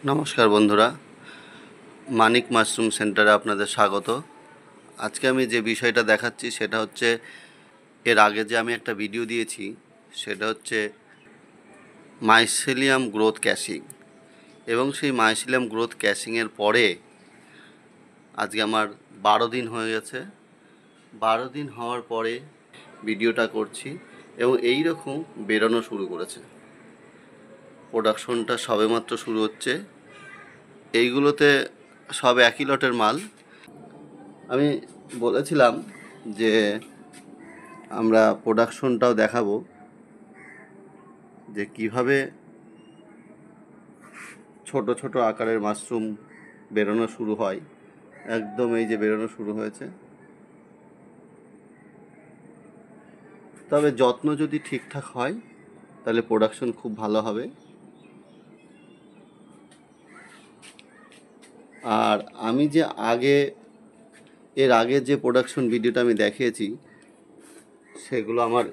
নমস্কার বন্ধুরা, মানিক মাশরুম সেন্টারে আপনাদের স্বাগত। আজকে আমি যে বিষয়টা দেখাচ্ছি সেটা হচ্ছে, এর আগে যে আমি একটা ভিডিও দিয়েছি সেটা হচ্ছে মাইসেলিয়াম গ্রোথ ক্যাশিং, এবং সেই মাইসেলিয়াম গ্রোথ ক্যাশিংয়ের পরে আজকে আমার 12 দিন হয়ে গেছে। 12 দিন হওয়ার পরে ভিডিওটা করছি এবং এই রকম বেরোনো শুরু করেছে। প্রোডাকশনটা সবেমাত্র শুরু হচ্ছে। এইগুলোতে সব একই লটের মাল। আমি বলেছিলাম যে আমরা প্রোডাকশনটাও দেখাবো যে কিভাবে ছোট ছোট আকারের মাশরুম বেরোনো শুরু হয়। একদম এই যে বেরোনো শুরু হয়েছে। তবে যত্ন যদি ঠিকঠাক হয় তাহলে প্রোডাকশন খুব ভালো হবে। আর আমি যে এর আগে যে প্রোডাকশন ভিডিওটা আমি দেখিয়েছি সেগুলো আমার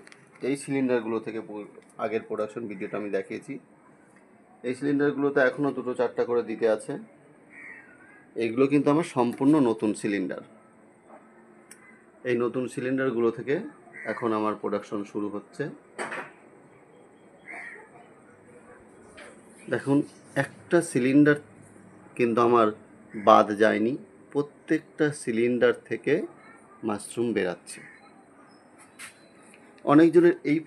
এই সিলিন্ডারগুলো থেকে আগের প্রোডাকশন ভিডিওটা আমি দেখিয়েছি। এই সিলিন্ডারগুলোতে এখনও 2-4টা করে দিতে আছে। এইগুলো কিন্তু আমার সম্পূর্ণ নতুন সিলিন্ডার। এই নতুন সিলিন্ডারগুলো থেকে এখন আমার প্রোডাকশন শুরু হচ্ছে। দেখুন, একটা সিলিন্ডার কিন্তু আমার বাদ যায়নি, প্রত্যেকটা সিলিন্ডার থেকে মাশরুম বেরাচ্ছে। অনেকজনের এই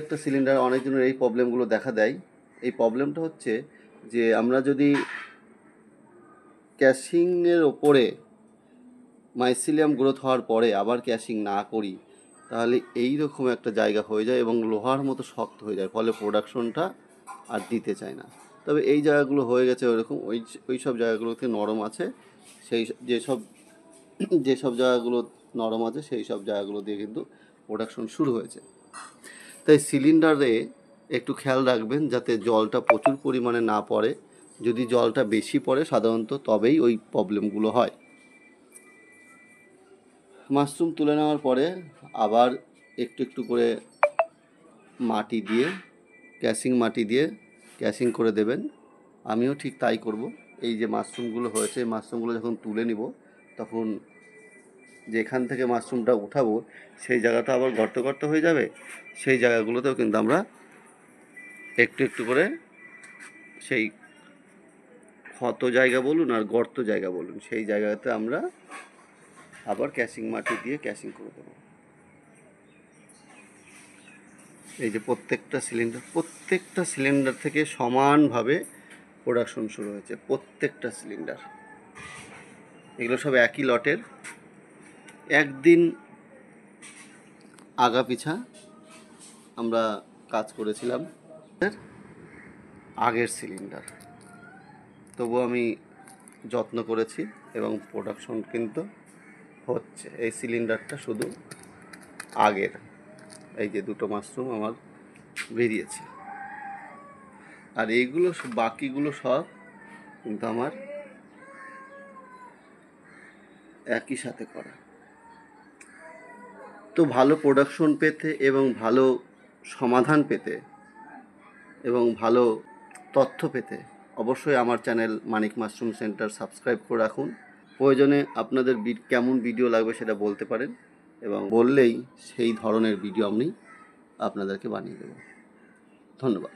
একটা সিলিন্ডার অনেকজনের এই প্রবলেমগুলো দেখা দেয়। এই প্রবলেমটা হচ্ছে যে আমরা যদি ক্যাশিংয়ের ওপরে মাইসেলিয়াম গ্রোথ হওয়ার পরে আবার ক্যাশিং না করি তাহলে এই রকম একটা জায়গা হয়ে যায় এবং লোহার মতো শক্ত হয়ে যায়, ফলে প্রোডাকশনটা আর দিতে চায় না। তবে এই জায়গাগুলো হয়ে গেছে ওইরকম, ওই সব জায়গাগুলোতে নরম আছে। সেই যেসব জায়গাগুলো নরম আছে সেই সব জায়গাগুলো দিয়ে কিন্তু প্রোডাকশন শুরু হয়েছে। তাই সিলিন্ডারে একটু খেয়াল রাখবেন যাতে জলটা প্রচুর পরিমাণে না পড়ে। যদি জলটা বেশি পড়ে সাধারণত তবেই ওই প্রবলেমগুলো হয়। মাশরুম তুলে নেওয়ার পরে আবার একটু একটু করে মাটি দিয়ে মাটি দিয়ে ক্যাশিং করে দেবেন। আমিও ঠিক তাই করব। এই যে মাশরুমগুলো হয়েছে, মাশরুমগুলো যখন তুলে নিব তখন যেখান থেকে মাশরুমটা উঠাবো সেই জায়গাটা আবার গর্ত গর্ত হয়ে যাবে। সেই জায়গাগুলোতেও কিন্তু আমরা একটু একটু করে সেই ক্ষত জায়গা বলুন আর গর্ত জায়গা বলুন, সেই জায়গাতে আমরা আবার মাটি দিয়ে ক্যাশিং করে দেবো। এই যে প্রত্যেকটা সিলিন্ডার থেকে সমানভাবে প্রোডাকশন শুরু হয়েছে। প্রত্যেকটা সিলিন্ডার, এগুলো সব একই লটের। একদিন আগা পিছা আমরা কাজ করেছিলাম আগের সিলিন্ডার, তবু আমি যত্ন করেছি এবং প্রোডাকশন কিন্তু হচ্ছে। এই সিলিন্ডারটা শুধু আগের, এই যে দুটো মাশরুম আমার বেরিয়েছে, আর এইগুলো বাকিগুলো সব কিন্তু আমার একই সাথে করা। তো ভালো প্রোডাকশন পেতে এবং ভালো সমাধান পেতে এবং ভালো তথ্য পেতে অবশ্যই আমার চ্যানেল মানিক মাশরুম সেন্টার সাবস্ক্রাইব করে রাখুন। প্রয়োজনে আপনাদের কেমন ভিডিও লাগবে সেটা বলতে পারেন এবং বললেই সেই ধরনের ভিডিও আমি আপনাদেরকে বানিয়ে দেব। ধন্যবাদ।